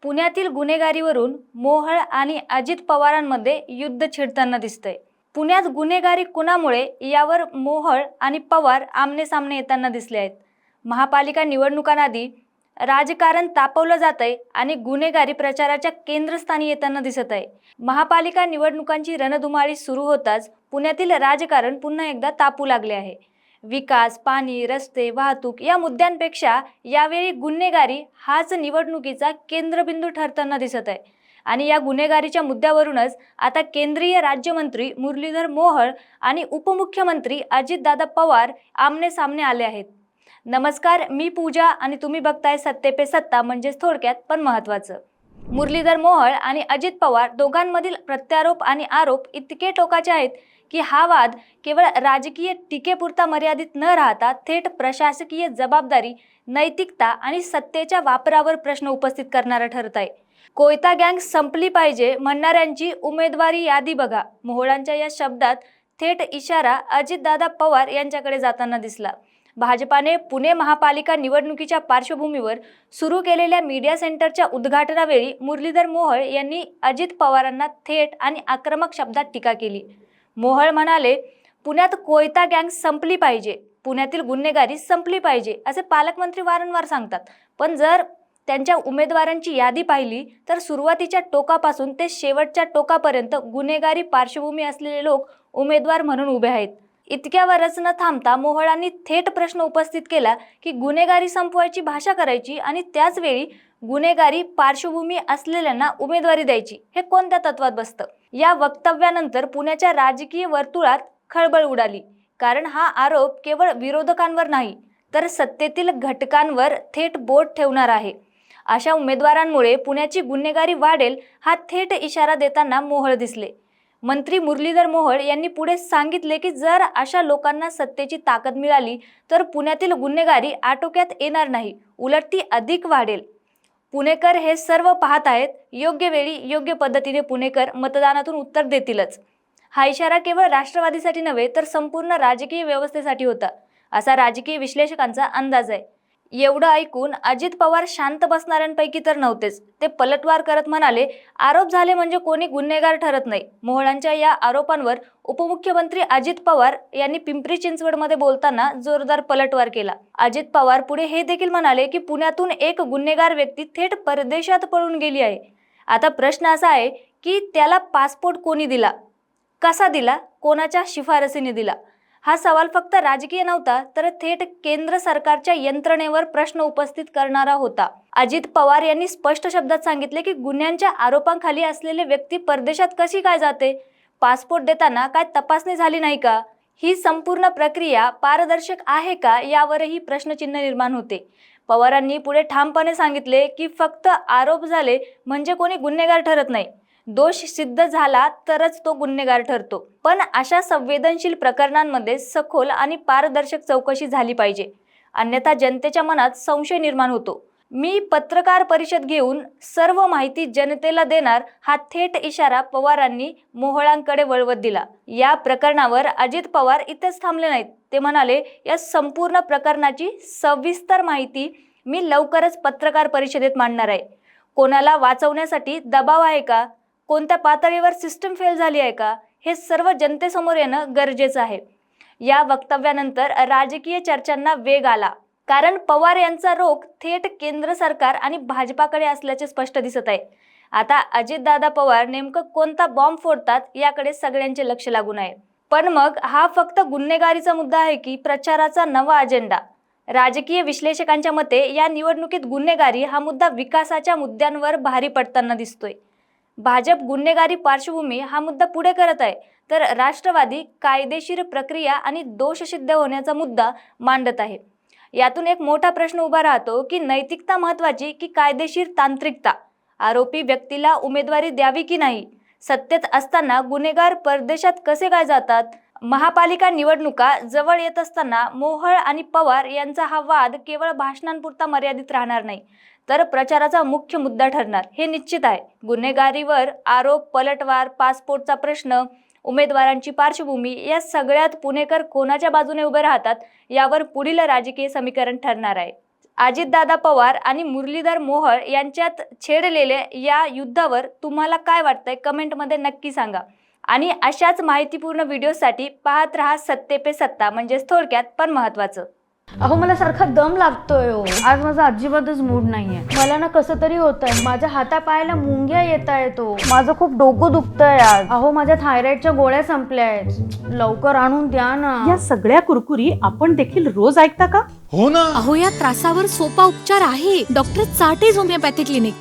पुण्यातील गुन्हेगारीवरून मोहोळ आणि अजित पवारांमध्ये युद्ध छिडताना दिसतंय। पुण्यात गुन्हेगारी कुणामुळे यावर मोहोळ आणि पवार आमने-सामने येताना दिसले आहेत। महापालिका निवडणुकांआधी राजकारण तापवलं जातंय आणि गुन्हेगारी प्रचाराच्या केंद्रस्थानी येताना दिसत आहे। महापालिका निवडणुकांची रणधुमाळी सुरू होताच पुण्यातील राजकारण पुन्हा एकदा तापू लागले आहे। विकास, पाणी, रस्ते, वाहतूक या मुद्द्यांपेक्षा यावेळी गुन्हेगारी हाच निवडणुकीचा केंद्रबिंदू ठरताना दिसत आहे। आणि या गुन्हेगारीच्या मुद्द्यावरूनच आता केंद्रीय राज्यमंत्री मुरलीधर मोहोळ आणि उपमुख्यमंत्री अजितदादा पवार आमने सामने आले आहेत। नमस्कार, मी पूजा आणि तुम्ही बघताय सत्ते पे सत्ता, म्हणजे थोडक्यात पण महत्त्वाचं। मुरलीधर मोहोळ आणि अजित पवार दोघांमधील प्रत्यारोप आणि आरोप इतके टोकाचे आहेत की हा वाद केवळ राजकीय टीकेपुरता मर्यादित न राहता थेट प्रशासकीय जबाबदारी, नैतिकता आणि सत्तेच्या वापरावर प्रश्न उपस्थित करणारा ठरत आहे। कोयता गँग संपली पाहिजे म्हणणाऱ्यांची उमेदवारी यादी बघा। मोहोळांच्या या शब्दात थेट इशारा अजितदादा पवार यांच्याकडे जाताना दिसला। भाजपाने पुणे महापालिका निवडणुकीच्या पार्श्वभूमीवर सुरू केलेल्या मीडिया सेंटरच्या उद्घाटनावेळी मुरलीधर मोहोळ यांनी अजित पवारांना थेट आणि आक्रमक शब्दात टीका केली। मोहोळ म्हणाले, पुण्यात कोयता गँग संपली पाहिजे, पुण्यातील गुन्हेगारी संपली पाहिजे असे पालकमंत्री वारंवार सांगतात, पण जर त्यांच्या उमेदवारांची यादी पाहिली तर सुरुवातीच्या टोकापासून ते शेवटच्या टोकापर्यंत गुन्हेगारी पार्श्वभूमी असलेले लोक उमेदवार म्हणून उभे आहेत। इतक्यावरच न थांबता मोहोळांनी थेट प्रश्न उपस्थित केला की गुन्हेगारी संपवायची भाषा करायची आणि त्याच वेळी गुन्हेगारी पार्श्वभूमी असलेल्यांना उमेदवारी द्यायची, हे कोणत्या तत्वात बसतं? या वक्तव्यानंतर पुण्याच्या राजकीय वर्तुळात खळबळ उडाली, कारण हा आरोप केवळ विरोधकांवर नाही तर सत्तेतील घटकांवर थेट बोट ठेवणार आहे। अशा उमेदवारांमुळे पुण्याची गुन्हेगारी वाढेल हा थेट इशारा देताना मोहोळ दिसले। मंत्री मुरलीधर मोहोळ यांनी पुढे सांगितले की जर अशा लोकांना सत्तेची ताकद मिळाली तर पुण्यातील गुन्हेगारी आटोक्यात येणार नाही, उलट ती अधिक वाढेल। पुणेकर हे सर्व पाहत आहेत, योग्य वेळी योग्य पद्धतीने पुणेकर मतदानातून उत्तर देतीलच। हा इशारा केवळ राष्ट्रवादीसाठी नव्हे तर संपूर्ण राजकीय व्यवस्थेसाठी होता, असा राजकीय विश्लेषकांचा अंदाज आहे। एवढं ऐकून अजित पवार शांत बसणाऱ्यांपैकी तर नव्हतेच। ते पलटवार करत म्हणाले, आरोप झाले म्हणजे कोणी गुन्हेगार ठरत नाही। मोहोळांच्या या आरोपांवर उपमुख्यमंत्री अजित पवार यांनी पिंपरी चिंचवडमध्ये बोलताना जोरदार पलटवार केला। अजित पवार पुढे हे देखील म्हणाले की पुण्यातून एक गुन्हेगार व्यक्ती थेट परदेशात पळून गेली आहे। आता प्रश्न असा आहे की त्याला पासपोर्ट कोणी दिला, कसा दिला, कोणाच्या शिफारसीने दिला? हा सवाल फक्त राजकीय नव्हता तर थेट केंद्र सरकारच्या यंत्रणेवर प्रश्न उपस्थित करणारा होता। अजित पवार यांनी स्पष्ट शब्दात सांगितले की गुन्ह्यांच्या आरोपांखाली असलेले व्यक्ती परदेशात कशी काय जाते? पासपोर्ट देताना काय तपासणी झाली नाही का? ही संपूर्ण प्रक्रिया पारदर्शक आहे का, यावरही प्रश्नचिन्ह निर्माण होते। पवारांनी पुढे ठामपणे सांगितले की फक्त आरोप झाले म्हणजे कोणी गुन्हेगार ठरत नाही, दोष सिद्ध झाला तरच तो गुन्हेगार ठरतो। पण अशा संवेदनशील प्रकरणांमध्ये सखोल आणि पारदर्शक चौकशी झाली पाहिजे, अन्यथा जनतेच्या मनात संशय निर्माण होतो। मी पत्रकार परिषद घेऊन सर्व माहिती जनतेला देणार, हा थेट इशारा पवारांनी मोहोळांकडे वळवत दिला। या प्रकरणावर अजित पवार इथेच थांबले नाहीत। ते म्हणाले, या संपूर्ण प्रकरणाची सविस्तर माहिती मी लवकरच पत्रकार परिषदेत मांडणार आहे। कोणाला वाचवण्यासाठी दबाव आहे का, कोणत्या पातळीवर सिस्टम फेल झाली आहे का, हे सर्व जनतेसमोर येणं गरजेचं आहे। या वक्तव्यानंतर राजकीय चर्चांना वेग आला, कारण पवार यांचा रोख थेट केंद्र सरकार आणि भाजपाकडे असल्याचे स्पष्ट दिसत आहे। आता अजितदादा पवार नेमकं कोणता बॉम्ब फोडतात याकडे सगळ्यांचे लक्ष लागून आहे। पण मग हा फक्त गुन्हेगारीचा मुद्दा आहे की प्रचाराचा नवा अजेंडा? राजकीय विश्लेषकांच्या मते या निवडणुकीत गुन्हेगारी हा मुद्दा विकासाच्या मुद्द्यांवर भारी पडताना दिसतोय। भाजप गुन्हेगारी पार्श्वभूमी हा मुद्दा पुढे करत आहे, तर राष्ट्रवादी कायदेशीर प्रक्रिया आणि दोष सिद्ध होण्याचा मुद्दा मांडत आहे। यातून एक मोठा प्रश्न उभा राहतो की नैतिकता महत्त्वाची की कायदेशीर तांत्रिकता? आरोपी व्यक्तीला उमेदवारी द्यावी की नाही? सत्तेत असताना गुन्हेगार परदेशात कसे काय जातात? महापालिका निवडणुका जवळ येत असताना मोहोळ आणि पवार यांचा हा वाद केवळ भाषणांपुरता मर्यादित राहणार नाही, तर प्रचाराचा मुख्य मुद्दा ठरणार, हे निश्चित आहे। गुन्हेगारीवर आरोप, पलटवार, पासपोर्टचा प्रश्न, उमेदवारांची पार्श्वभूमी, या सगळ्यात पुणेकर कोणाच्या बाजूने उभे राहतात यावर पुढील राजकीय समीकरण ठरणार आहे। अजितदादा पवार आणि मुरलीधर मोहोळ यांच्यात छेडलेल्या या युद्धावर तुम्हाला काय वाटतंय कमेंटमध्ये नक्की सांगा. आणि अशाच माहितीपूर्ण व्हिडिओसाठी पाहत रहा सत्ते पे सत्ता, म्हणजेच थोडक्यात पण महत्त्वाचं. अहो मला सारखा दम लागतोय हो. आज माझा अजिबातच मूड नाहीये. मला ना कसं तरी होतंय. माझ्या हातापायाला मुंग्या येत आहेत. माझं खूप डोकं दुखतंय आज. अहो माझ्या थायरॉइडच्या गोळ्या संपल्या आहेत. लवकर आणून द्या ना. या सगळ्या कुरकुरी आपण देखील रोज ऐकता का? हो ना. अहो या त्रासावर सोपा उपचार आहे. डॉक्टर चाटेज होमिओपॅथी क्लिनिक.